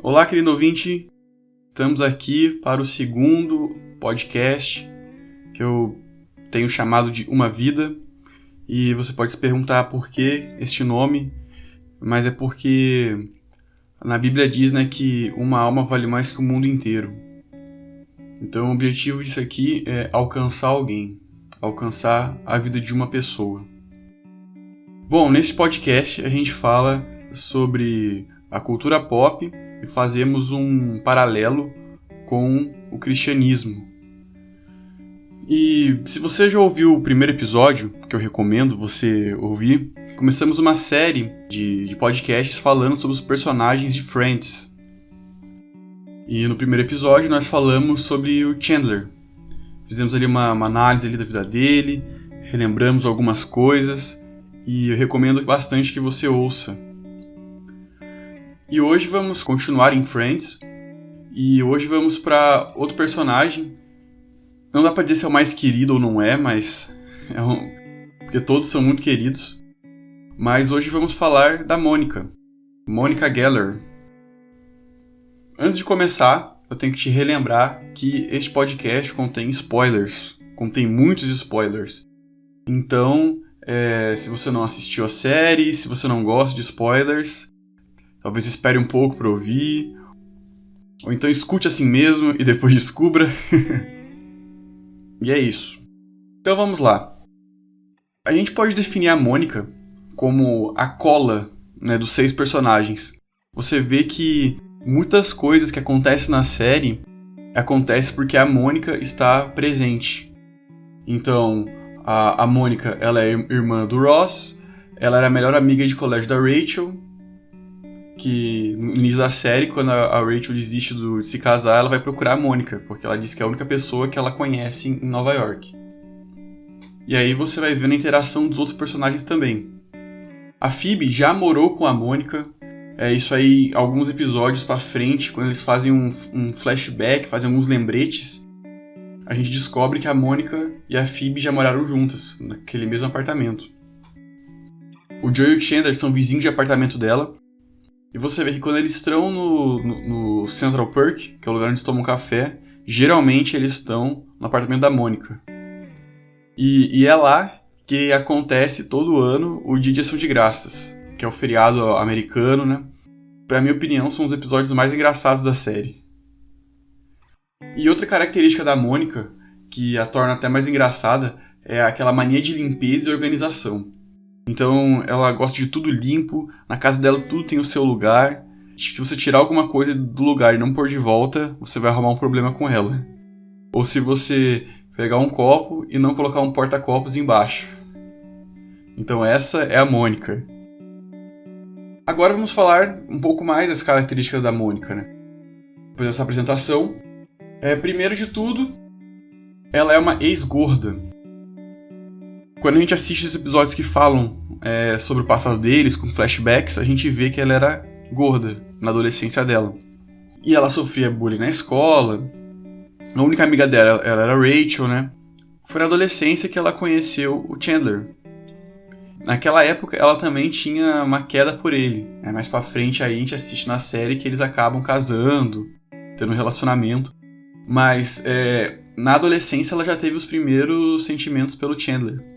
Olá, querido ouvinte, estamos aqui para o segundo podcast que eu tenho chamado de Uma Vida, e você pode se perguntar por que este nome, mas é porque na Bíblia diz, que uma alma vale mais que o mundo inteiro. Então o objetivo disso aqui é alcançar alguém, alcançar a vida de uma pessoa. Bom, nesse podcast a gente fala sobre a cultura pop e fazemos um paralelo com o cristianismo. E se você já ouviu o primeiro episódio, que eu recomendo você ouvir, começamos uma série de podcasts falando sobre os personagens de Friends. E no primeiro episódio nós falamos sobre o Chandler. Fizemos ali uma análise ali da vida dele, relembramos algumas coisas e eu recomendo bastante que você ouça. E hoje vamos continuar em Friends e hoje vamos para outro personagem. Não dá pra dizer se é o mais querido ou não é, mas porque todos são muito queridos. Mas hoje vamos falar da Mônica Geller. Antes de começar, eu tenho que te relembrar que este podcast contém spoilers, contém muitos spoilers. Então, se você não assistiu a série, se você não gosta de spoilers, talvez espere um pouco para ouvir, ou então escute assim mesmo e depois descubra. E é isso. Então vamos lá. A gente pode definir a Mônica como a cola, dos 6 personagens. Você vê que muitas coisas que acontecem na série acontecem porque a Mônica está presente. Então, a Mônica, ela é irmã do Ross, ela era a melhor amiga de colégio da Rachel, que no início da série, quando a Rachel desiste de se casar, ela vai procurar a Mônica, porque ela diz que é a única pessoa que ela conhece em Nova York. E aí você vai vendo a interação dos outros personagens também. A Phoebe já morou com a Mônica, isso aí, alguns episódios pra frente, quando eles fazem um flashback, fazem alguns lembretes, a gente descobre que a Mônica e a Phoebe já moraram juntas, naquele mesmo apartamento. O Joey e o Chandler são vizinhos de apartamento dela, e você vê que quando eles estão no Central Perk, que é o lugar onde eles tomam café, geralmente eles estão no apartamento da Mônica. E é lá que acontece todo ano o Dia de Ação de Graças, que é o feriado americano, Pra minha opinião, são os episódios mais engraçados da série. E outra característica da Mônica, que a torna até mais engraçada, é aquela mania de limpeza e organização. Então, ela gosta de tudo limpo, na casa dela tudo tem o seu lugar. Se você tirar alguma coisa do lugar e não pôr de volta, você vai arrumar um problema com ela. Ou se você pegar um copo e não colocar um porta-copos embaixo. Então essa é a Mônica. Agora vamos falar um pouco mais das características da Mônica, Depois dessa apresentação, primeiro de tudo, ela é uma ex-gorda. Quando a gente assiste os episódios que falam sobre o passado deles, com flashbacks, a gente vê que ela era gorda na adolescência dela. E ela sofria bullying na escola. A única amiga dela ela era a Rachel, Foi na adolescência que ela conheceu o Chandler. Naquela época, ela também tinha uma queda por ele. Mais pra frente, aí a gente assiste na série que eles acabam casando, tendo um relacionamento. Mas na adolescência, ela já teve os primeiros sentimentos pelo Chandler.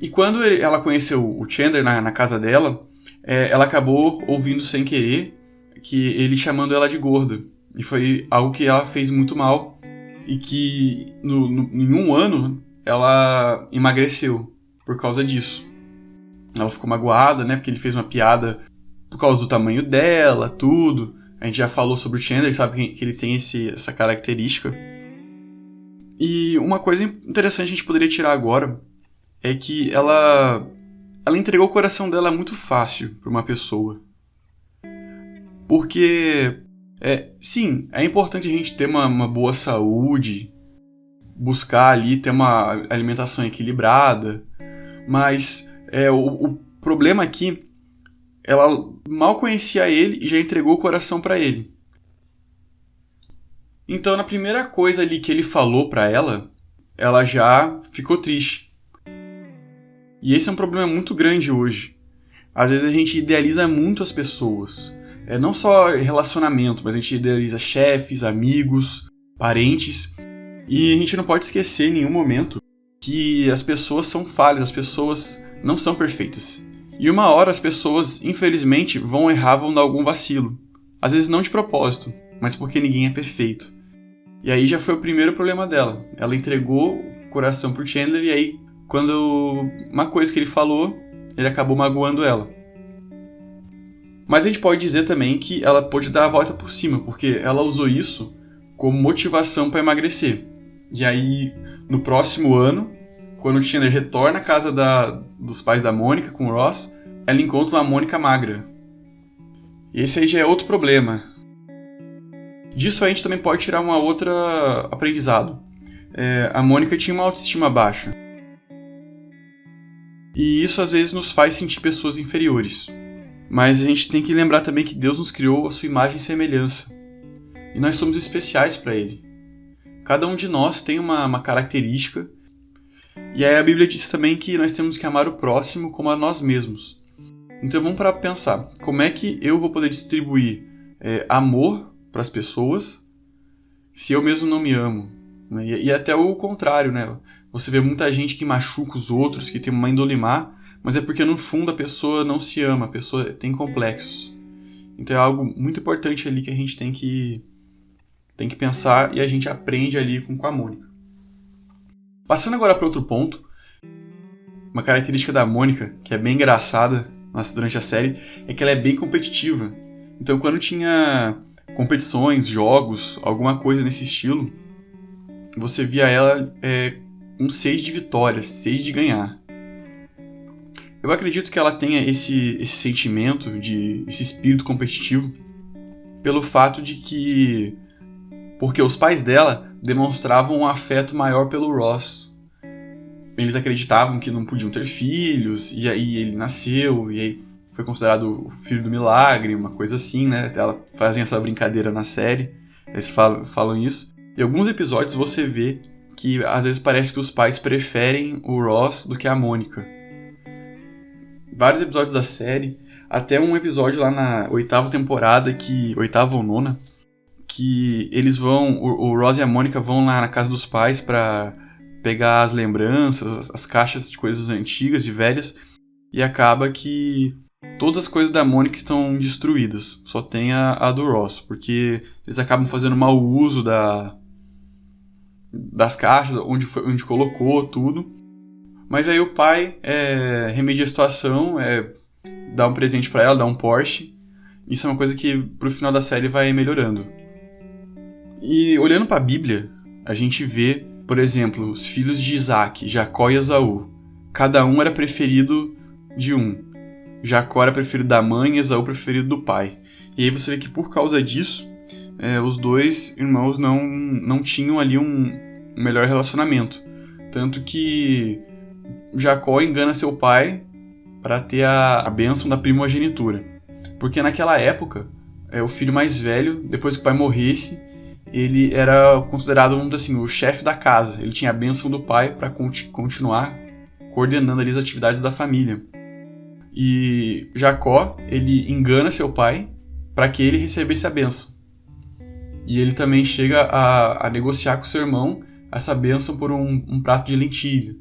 E quando ela conheceu o Chandler na casa dela, ela acabou ouvindo sem querer que ele chamando ela de gorda. E foi algo que ela fez muito mal e que em um ano ela emagreceu por causa disso. Ela ficou magoada, porque ele fez uma piada por causa do tamanho dela, tudo. A gente já falou sobre o Chandler, sabe que ele tem essa característica. E uma coisa interessante que a gente poderia tirar agora é que ela entregou o coração dela muito fácil para uma pessoa. Porque, sim, é importante a gente ter uma boa saúde, buscar ali ter uma alimentação equilibrada, mas o problema aqui, ela mal conhecia ele e já entregou o coração para ele. Então, na primeira coisa ali que ele falou para ela já ficou triste. E esse é um problema muito grande hoje. Às vezes a gente idealiza muito as pessoas. não só relacionamento, mas a gente idealiza chefes, amigos, parentes. E a gente não pode esquecer em nenhum momento que as pessoas são falhas, as pessoas não são perfeitas. E uma hora as pessoas, infelizmente, vão errar, vão dar algum vacilo. Às vezes não de propósito, mas porque ninguém é perfeito. E aí já foi o primeiro problema dela. Ela entregou o coração pro Chandler e aí, quando uma coisa que ele falou, ele acabou magoando ela. Mas a gente pode dizer também que ela pôde dar a volta por cima, porque ela usou isso como motivação para emagrecer. E aí, no próximo ano, quando o Chandler retorna à casa dos pais da Mônica com o Ross, ela encontra uma Mônica magra. E esse aí já é outro problema. Disso a gente também pode tirar uma outra aprendizado. A Mônica tinha uma autoestima baixa. E isso às vezes nos faz sentir pessoas inferiores. Mas a gente tem que lembrar também que Deus nos criou a sua imagem e semelhança. E nós somos especiais para Ele. Cada um de nós tem uma característica. E aí a Bíblia diz também que nós temos que amar o próximo como a nós mesmos. Então vamos para pensar. Como é que eu vou poder distribuir amor para as pessoas se eu mesmo não me amo? Né? E até o contrário, né? Você vê muita gente que machuca os outros, que tem uma índole má, mas é porque no fundo a pessoa não se ama, a pessoa tem complexos. Então é algo muito importante ali que a gente tem que pensar e a gente aprende ali com a Mônica. Passando agora para outro ponto, uma característica da Mônica, que é bem engraçada durante a série, é que ela é bem competitiva. Então quando tinha competições, jogos, alguma coisa nesse estilo, você via ela com sede de vitória, sede de ganhar. Eu acredito que ela tenha esse sentimento, esse espírito competitivo, pelo fato de que... Porque os pais dela demonstravam um afeto maior pelo Ross. Eles acreditavam que não podiam ter filhos, e aí ele nasceu, e aí foi considerado o filho do milagre, uma coisa assim, né? Elas fazem essa brincadeira na série, eles falam isso. Em alguns episódios você vê que às vezes parece que os pais preferem o Ross do que a Mônica. Vários episódios da série, até um episódio lá na 8ª temporada, 8ª ou 9ª, que eles vão, o Ross e a Mônica vão lá na casa dos pais pra pegar as lembranças, as caixas de coisas antigas e velhas, e acaba que todas as coisas da Mônica estão destruídas, só tem a do Ross, porque eles acabam fazendo mau uso das caixas, onde colocou tudo. Mas aí o pai remedia a situação, dá um presente pra ela, dá um Porsche. Isso é uma coisa que pro final da série vai melhorando. E olhando para a Bíblia, a gente vê, por exemplo, os filhos de Isaac, Jacó e Esaú. Cada um era preferido de um. Jacó era preferido da mãe e Esaú preferido do pai. E aí você vê que por causa disso, os dois irmãos não tinham ali um melhor relacionamento. Tanto que Jacó engana seu pai para ter a bênção da primogenitura. Porque naquela época, o filho mais velho, depois que o pai morresse, ele era considerado, vamos dizer assim, o chefe da casa. Ele tinha a bênção do pai para continuar coordenando ali as atividades da família. E Jacó, ele engana seu pai para que ele recebesse a bênção. E ele também chega a negociar com seu irmão essa bênção por um prato de lentilha.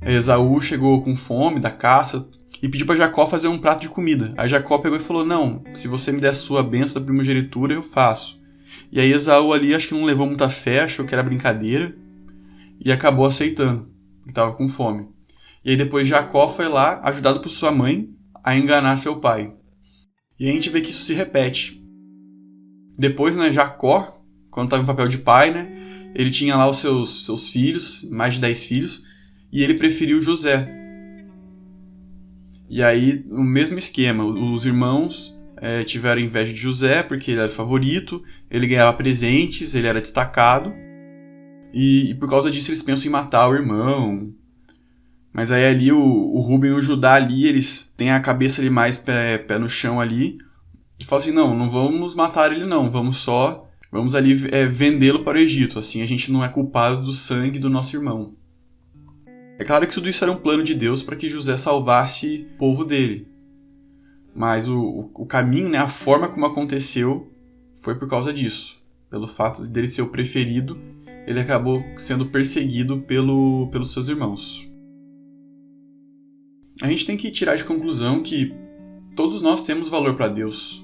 Esaú chegou com fome da caça e pediu para Jacó fazer um prato de comida. Aí Jacó pegou e falou, não, se você me der a sua bênção da primogenitura, eu faço. E aí Esaú ali acho que não levou muita fé, achou que era brincadeira e acabou aceitando, porque estava com fome. E aí depois Jacó foi lá, ajudado por sua mãe, a enganar seu pai. E a gente vê que isso se repete. Depois, né, Jacó, quando estava em papel de pai, né, ele tinha lá os seus filhos, mais de 10 filhos, e ele preferiu José. E aí, o mesmo esquema, os irmãos tiveram inveja de José, porque ele era o favorito, ele ganhava presentes, ele era destacado, e por causa disso eles pensam em matar o irmão. Mas aí ali o Rúben e o Judá ali, eles têm a cabeça ali mais pé no chão ali, e falam assim, não vamos matar ele não, vamos ali vendê-lo para o Egito, assim a gente não é culpado do sangue do nosso irmão. É claro que tudo isso era um plano de Deus para que José salvasse o povo dele. Mas o caminho, né, a forma como aconteceu foi por causa disso. Pelo fato dele ser o preferido, ele acabou sendo perseguido pelos seus irmãos. A gente tem que tirar de conclusão que todos nós temos valor para Deus.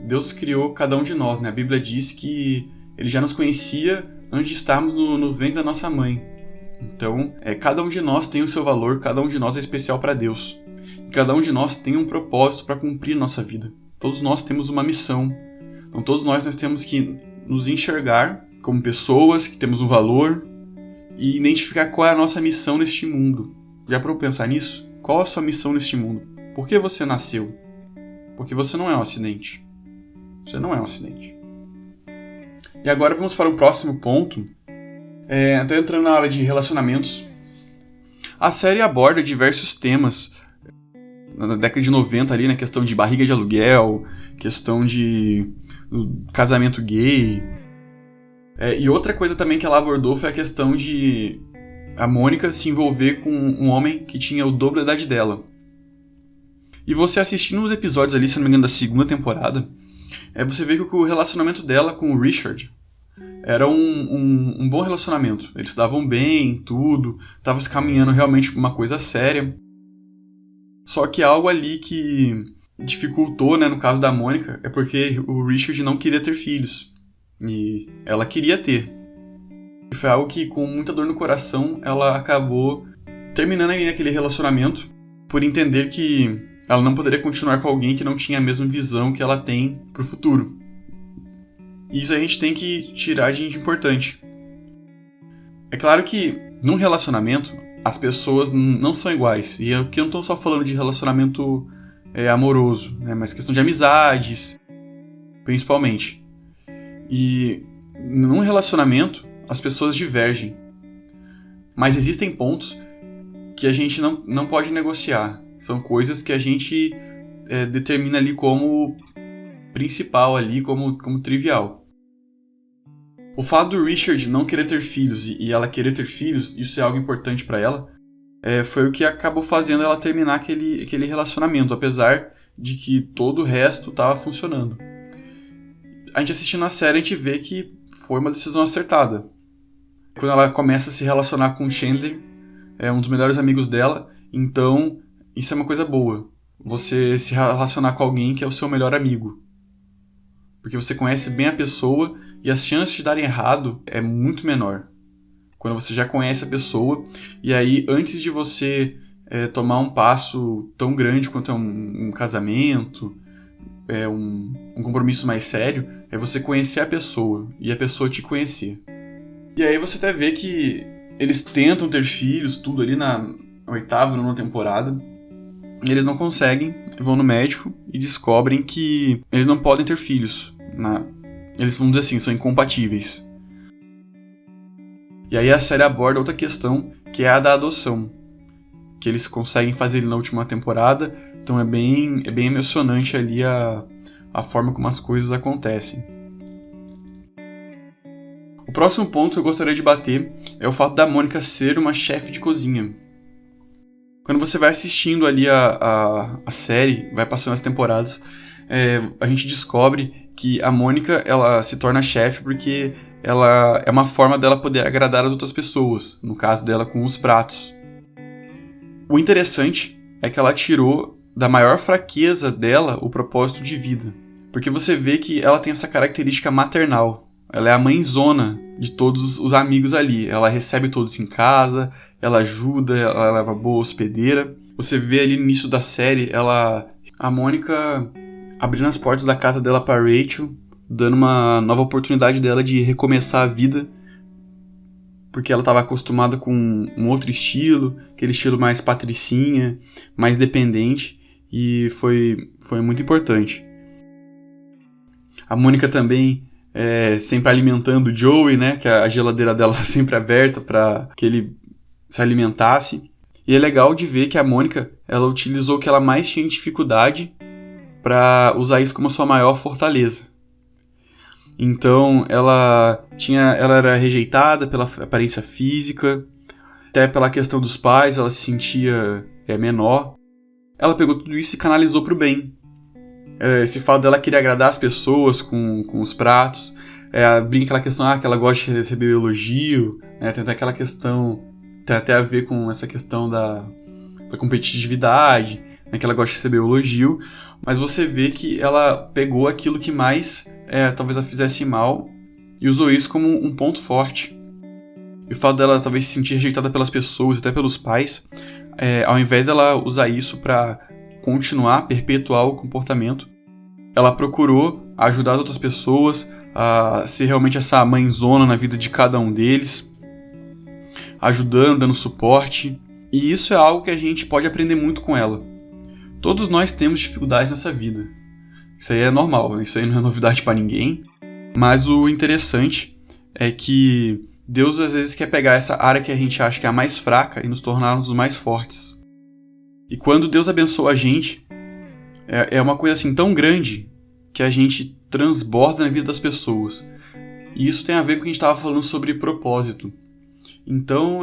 Deus criou cada um de nós, né? A Bíblia diz que Ele já nos conhecia antes de estarmos no ventre da nossa mãe. Então, cada um de nós tem o seu valor, cada um de nós é especial para Deus. E cada um de nós tem um propósito para cumprir nossa vida. Todos nós temos uma missão. Então, todos nós temos que nos enxergar como pessoas que temos um valor e identificar qual é a nossa missão neste mundo. Já parou pra pensar nisso? Qual a sua missão neste mundo? Por que você nasceu? Porque você não é um acidente. Você não é um acidente. E agora vamos para um próximo ponto. Estou entrando na área de relacionamentos. A série aborda diversos temas. Na década de 90 ali, na questão de barriga de aluguel, questão de casamento gay. E outra coisa também que ela abordou foi a questão de a Mônica se envolver com um homem que tinha o dobro da idade dela. E você assistindo os episódios ali, se não me engano, da segunda temporada, você vê que o relacionamento dela com o Richard era um bom relacionamento. Eles se davam bem, tudo, estavam se caminhando realmente para uma coisa séria. Só que algo ali que dificultou, né, no caso da Mônica, é porque o Richard não queria ter filhos. E ela queria ter. E foi algo que, com muita dor no coração, ela acabou terminando aquele relacionamento por entender que ela não poderia continuar com alguém que não tinha a mesma visão que ela tem pro futuro. E isso a gente tem que tirar de importante. É claro que, num relacionamento, as pessoas não são iguais. E aqui eu não estou só falando de relacionamento amoroso, né, mas questão de amizades, principalmente. E num relacionamento, as pessoas divergem. Mas existem pontos que a gente não pode negociar. São coisas que a gente determina ali como principal, ali como trivial. O fato do Richard não querer ter filhos e ela querer ter filhos, isso é algo importante para ela, foi o que acabou fazendo ela terminar aquele relacionamento, apesar de que todo o resto estava funcionando. A gente assistindo a série, a gente vê que foi uma decisão acertada. Quando ela começa a se relacionar com o Chandler, um dos melhores amigos dela, então isso é uma coisa boa. Você se relacionar com alguém que é o seu melhor amigo. Porque você conhece bem a pessoa e as chances de darem errado é muito menor. Quando você já conhece a pessoa, e aí antes de você tomar um passo tão grande quanto um casamento, um compromisso mais sério, é você conhecer a pessoa e a pessoa te conhecer. E aí você até vê que eles tentam ter filhos, tudo ali na 8ª, 9ª temporada, e eles não conseguem, vão no médico e descobrem que eles não podem ter filhos. Eles, vamos dizer assim, são incompatíveis. E aí a série aborda outra questão, que é a da adoção, que eles conseguem fazer na última temporada, então é bem emocionante ali a forma como as coisas acontecem. O próximo ponto que eu gostaria de bater é o fato da Mônica ser uma chefe de cozinha. Quando você vai assistindo ali a série, vai passando as temporadas, a gente descobre que a Mônica ela se torna chefe porque ela é uma forma dela poder agradar as outras pessoas, no caso dela com os pratos. O interessante é que ela tirou da maior fraqueza dela o propósito de vida, porque você vê que ela tem essa característica maternal. Ela é a mãezona de todos os amigos ali. Ela recebe todos em casa, ela ajuda, ela leva boa hospedeira. Você vê ali no início da série, a Mônica abrindo as portas da casa dela para Rachel, dando uma nova oportunidade dela de recomeçar a vida, porque ela estava acostumada com um outro estilo, aquele estilo mais patricinha, mais dependente, e foi muito importante. A Mônica também sempre alimentando o Joey, né, que a geladeira dela sempre aberta para que ele se alimentasse. E é legal de ver que a Mônica ela utilizou o que ela mais tinha dificuldade para usar isso como sua maior fortaleza. Então ela era rejeitada pela aparência física, até pela questão dos pais, ela se sentia menor. ela pegou tudo isso e canalizou pro bem. Esse fato dela querer agradar as pessoas com os pratos, brinca aquela questão que ela gosta de receber elogio, né? Tem até aquela questão, tem até a ver com essa questão da competitividade, né? Que ela gosta de receber elogio, mas você vê que ela pegou aquilo que mais talvez a fizesse mal e usou isso como um ponto forte. E o fato dela talvez se sentir rejeitada pelas pessoas, até pelos pais, ao invés dela usar isso para continuar, perpetuar o comportamento, ela procurou ajudar outras pessoas a ser realmente essa mãezona na vida de cada um deles, ajudando, dando suporte. E isso é algo que a gente pode aprender muito com ela. Todos nós temos dificuldades nessa vida. Isso aí é normal, isso aí não é novidade para ninguém. Mas o interessante é que Deus às vezes quer pegar essa área que a gente acha que é a mais fraca e nos tornarmos os mais fortes. E quando Deus abençoa a gente, é uma coisa assim tão grande que a gente transborda na vida das pessoas. E isso tem a ver com o que a gente estava falando sobre propósito. Então,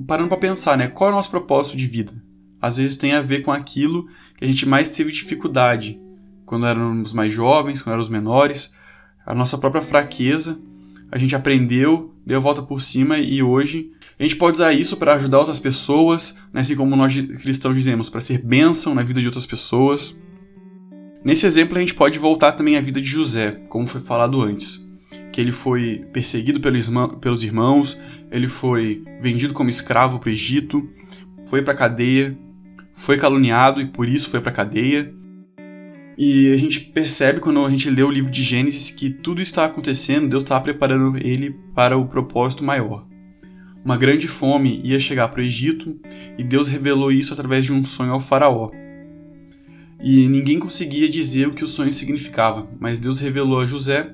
parando para pensar, né? Qual é o nosso propósito de vida? Às vezes tem a ver com aquilo que a gente mais teve dificuldade quando éramos mais jovens, quando éramos menores, a nossa própria fraqueza. A gente aprendeu, deu a volta por cima e hoje a gente pode usar isso para ajudar outras pessoas, né? Assim como nós cristãos dizemos, para ser bênção na vida de outras pessoas. Nesse exemplo a gente pode voltar também à vida de José, como foi falado antes. Que ele foi perseguido pelos irmãos, ele foi vendido como escravo para o Egito, foi para a cadeia, foi caluniado e por isso foi para a cadeia. E a gente percebe quando a gente lê o livro de Gênesis que tudo está acontecendo, Deus estava preparando ele para o propósito maior. Uma grande fome ia chegar para o Egito e Deus revelou isso através de um sonho ao faraó. E ninguém conseguia dizer o que o sonho significava, mas Deus revelou a José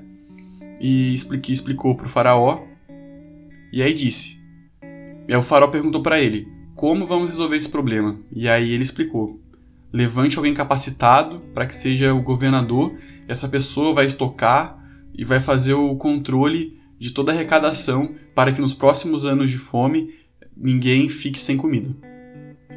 e explicou para o faraó, e aí disse. E aí o faraó perguntou para ele, como vamos resolver esse problema? E aí ele explicou, levante alguém capacitado para que seja o governador, e essa pessoa vai estocar e vai fazer o controle de toda a arrecadação para que nos próximos anos de fome ninguém fique sem comida.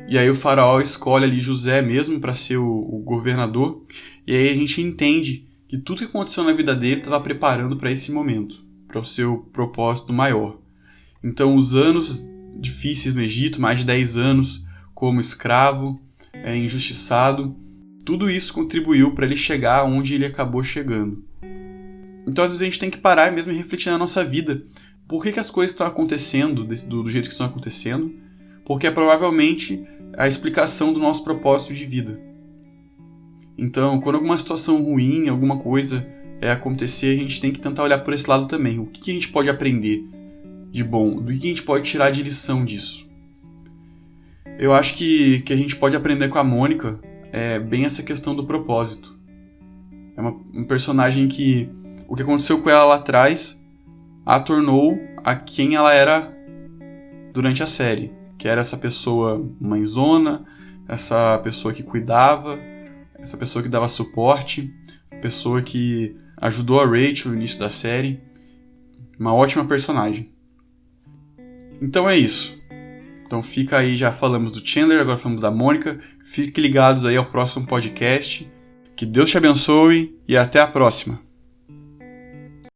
E aí o faraó escolhe ali José mesmo para ser o governador, e aí a gente entende que tudo que aconteceu na vida dele estava preparando para esse momento, para o seu propósito maior. Então os anos difíceis no Egito, mais de 10 anos como escravo, injustiçado, tudo isso contribuiu para ele chegar onde ele acabou chegando. Então às vezes a gente tem que parar mesmo e refletir na nossa vida. Por que as coisas estão acontecendo do jeito que estão acontecendo? Porque é provavelmente a explicação do nosso propósito de vida. Então, quando alguma situação ruim, alguma coisa acontecer, a gente tem que tentar olhar por esse lado também. O que a gente pode aprender de bom? Do que a gente pode tirar de lição disso? Eu acho que a gente pode aprender com a Mônica bem essa questão do propósito. É um personagem que o que aconteceu com ela lá atrás a tornou a quem ela era durante a série. Que era essa pessoa mãezona, essa pessoa que cuidava, essa pessoa que dava suporte, a pessoa que ajudou a Rachel no início da série. Uma ótima personagem. Então é isso. Então fica aí, já falamos do Chandler, agora falamos da Mônica. Fiquem ligados aí ao próximo podcast. Que Deus te abençoe e até a próxima.